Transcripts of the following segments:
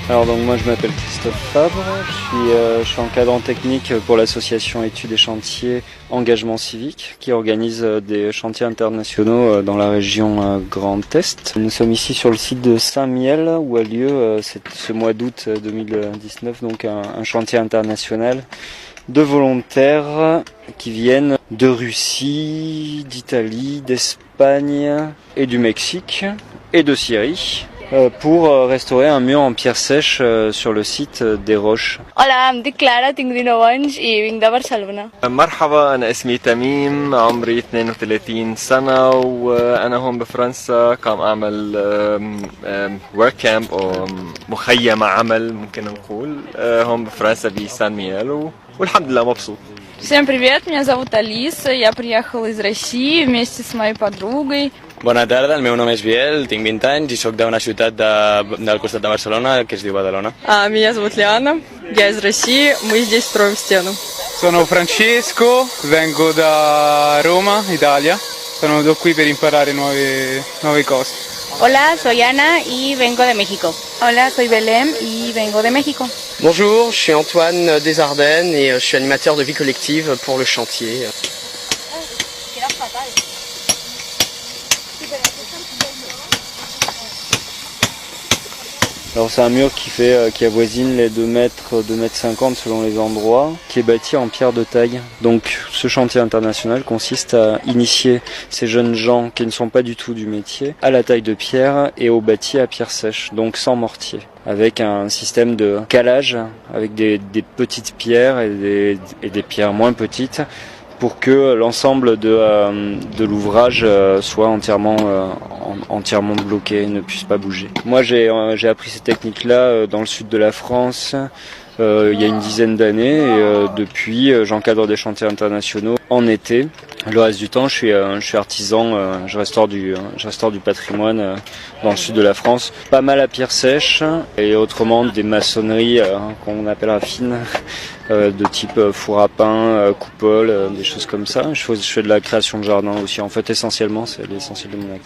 Alors donc moi je m'appelle Christophe Fabre, je suis encadrant technique pour l'association Études et Chantiers Engagement Civique qui organise des chantiers internationaux dans la région Grand Est. Nous sommes ici sur le site de Saint-Miel où a lieu ce mois d'août 2019 donc un chantier international de volontaires qui viennent de Russie, d'Italie, d'Espagne et du Mexique et de Syrie. Pour restaurer un mur en pierre sèche sur le site des Roches. Hola, I'm Clara Tingrinovanj et vengo de Barcelona. مرحبا أنا اسمي تميم عمري 32 سنة وأنا هون بفرنسا قام أعمل work camp أو مخيم عمل ممكن نقول هون بفرنسا بسان ميال والحمد لله مبسوط. Всем привет, меня зовут Алиса, я приехала из России вместе с моей подругой. Bona tarda, el meu nom és Biel, tinc 20 anys i sóc d'una ciutat del costat de Barcelona que es diu Badalona. Меня зовут Лиана, я из России, мы здесь строим стену. Sono Francesco, vengo da Roma, Italia. Sono venuto qui per imparare nuove cose. Hola, soy Ana y vengo de México. Hola, soy Belém y vengo de México. Bonjour, je suis Antoine des Ardennes et je suis animateur de vie collective pour le chantier. Alors c'est un mur qui avoisine les 2 mètres 50 selon les endroits, qui est bâti en pierre de taille. Donc ce chantier international consiste à initier ces jeunes gens qui ne sont pas du tout du métier à la taille de pierre et au bâti à pierre sèche, donc sans mortier, avec un système de calage avec des petites pierres et des pierres moins petites, pour que l'ensemble de l'ouvrage soit entièrement bloqué, ne puisse pas bouger. Moi j'ai appris ces techniques-là dans le sud de la France il y a une dizaine d'années et depuis j'encadre des chantiers internationaux en été. Le reste du temps je suis artisan, je restaure du patrimoine dans le sud de la France, pas mal à pierre sèche et autrement des maçonneries qu'on appelle fines. De type four à pain, coupole, des choses comme ça. Je fais de la création de jardin aussi. En fait, essentiellement, c'est l'essentiel de mon acte.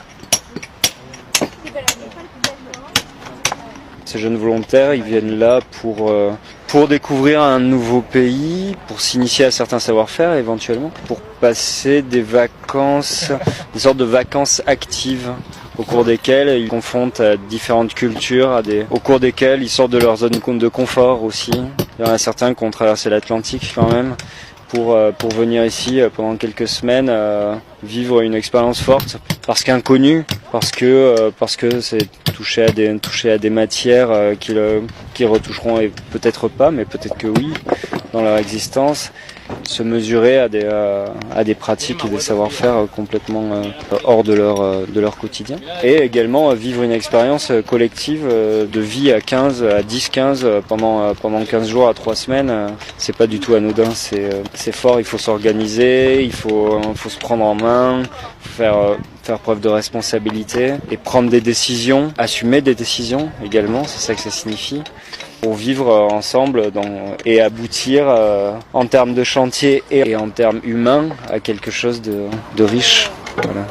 Ces jeunes volontaires, ils viennent là pour découvrir un nouveau pays, pour s'initier à certains savoir-faire éventuellement, pour passer des vacances, des sortes de vacances actives, au cours desquelles ils confrontent à différentes cultures, au cours desquelles ils sortent de leur zone de confort aussi. Il y en a certains qui ont traversé l'Atlantique quand même pour venir ici pendant quelques semaines vivre une expérience forte, parce qu'inconnue, parce que c'est toucher à des matières qui retoucheront et peut-être pas, mais peut-être que oui dans leur existence. Se mesurer à des pratiques et des savoir-faire complètement hors de leur quotidien. Et également vivre une expérience collective de vie à 10-15 pendant 15 jours à 3 semaines. C'est pas du tout anodin, c'est fort, il faut s'organiser, il faut se prendre en main, faire preuve de responsabilité et prendre des décisions, assumer des décisions également, c'est ça que ça signifie, pour vivre ensemble et aboutir en termes de chantier et en termes humains à quelque chose de riche. Voilà.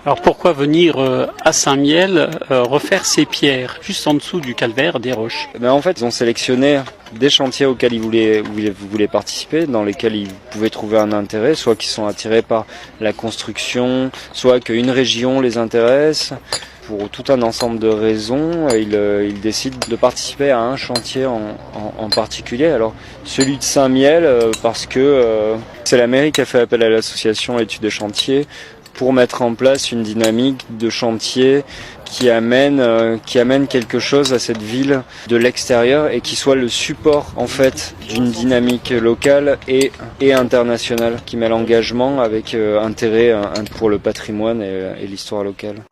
Alors pourquoi venir à Saint-Miel refaire ces pierres juste en dessous du calvaire des Roches? En fait, ils ont sélectionné des chantiers auxquels ils voulaient participer, dans lesquels ils pouvaient trouver un intérêt, soit qu'ils sont attirés par la construction, soit qu'une région les intéresse. Pour tout un ensemble de raisons, ils décident de participer à un chantier en particulier. Alors celui de Saint-Miel, parce que c'est la mairie qui a fait appel à l'association Études et Chantiers pour mettre en place une dynamique de chantier qui amène quelque chose à cette ville de l'extérieur et qui soit le support en fait d'une dynamique locale et internationale qui met l'engagement avec intérêt pour le patrimoine et l'histoire locale.